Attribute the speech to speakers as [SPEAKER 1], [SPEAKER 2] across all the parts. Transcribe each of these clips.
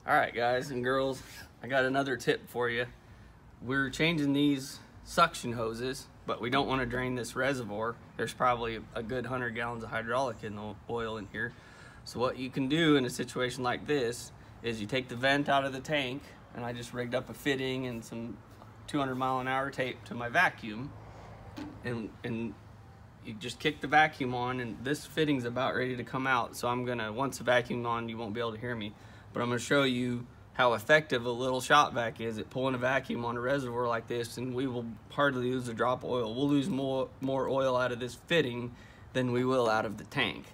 [SPEAKER 1] All right, guys and girls, I got another tip for you. We're changing these suction hoses, but we don't want to drain this reservoir. There's probably a good 100 gallons of hydraulic in the oil in here. So what you can do in a situation like this is you take the vent out of the tank, and I just rigged up a fitting and some 200-mile-an-hour tape to my vacuum, and you just kick the vacuum on, and this fitting's about ready to come out. So I'm gonna, once the vacuum's on, you won't be able to hear me, but I'm gonna show you how effective a little shop vac is at pulling a vacuum on a reservoir like this, and we will hardly lose a drop of oil. We'll lose more oil out of this fitting than we will out of the tank.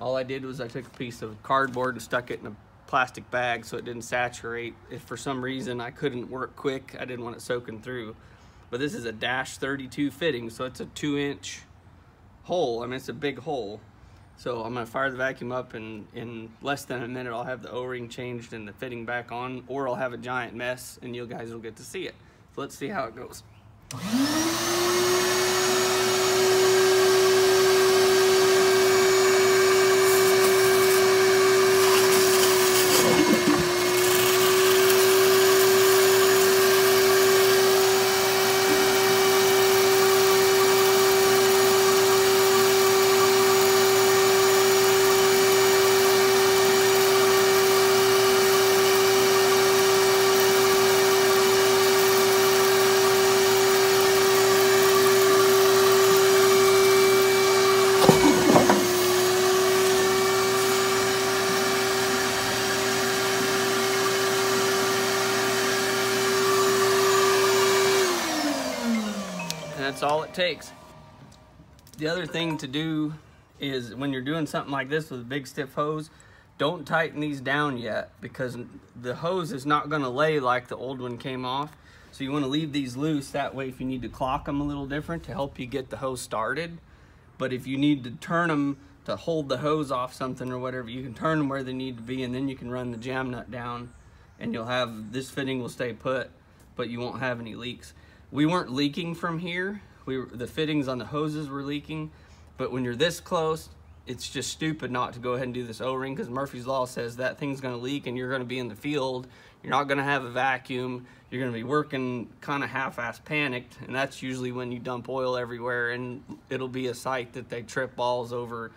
[SPEAKER 1] All I did was I took a piece of cardboard and stuck it in a plastic bag so it didn't saturate. If for some reason I couldn't work quick, I didn't want it soaking through. But this is a -32 fitting, so it's a 2-inch hole. I mean, it's a big hole. So I'm gonna fire the vacuum up, and in less than a minute I'll have the O-ring changed and the fitting back on, or I'll have a giant mess and you guys will get to see it. So let's see how it goes. And that's all it takes. The other thing to do is, when you're doing something like this with a big stiff hose, don't tighten these down yet, because the hose is not going to lay like the old one came off. So you want to leave these loose, that way if you need to clock them a little different to help you get the hose started. But if you need to turn them to hold the hose off something or whatever, you can turn them where they need to be, and then you can run the jam nut down, and you'll have, this fitting will stay put, but you won't have any leaks. We weren't leaking from here. The fittings on the hoses were leaking, but when you're this close, it's just stupid not to go ahead and do this O-ring, because Murphy's Law says that thing's gonna leak and you're gonna be in the field. You're not gonna have a vacuum. You're gonna be working kind of half-ass panicked, and that's usually when you dump oil everywhere, and it'll be a sight that they trip balls over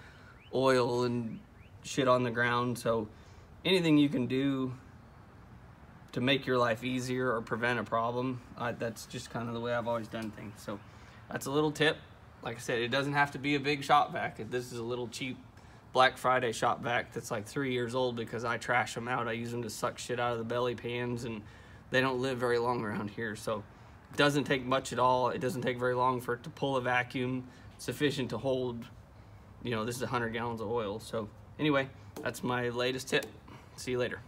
[SPEAKER 1] oil and shit on the ground. So anything you can do to make your life easier or prevent a problem, that's just kind of the way I've always done things. So that's a little tip. Like I said, it doesn't have to be a big shop vac. This is a little cheap Black Friday shop vac that's like 3 years old, because I trash them out. I use them to suck shit out of the belly pans, and they don't live very long around here. So it doesn't take much at all. It doesn't take very long for it to pull a vacuum sufficient to hold, you know, this is 100 gallons of oil. So anyway, that's my latest tip. See you later.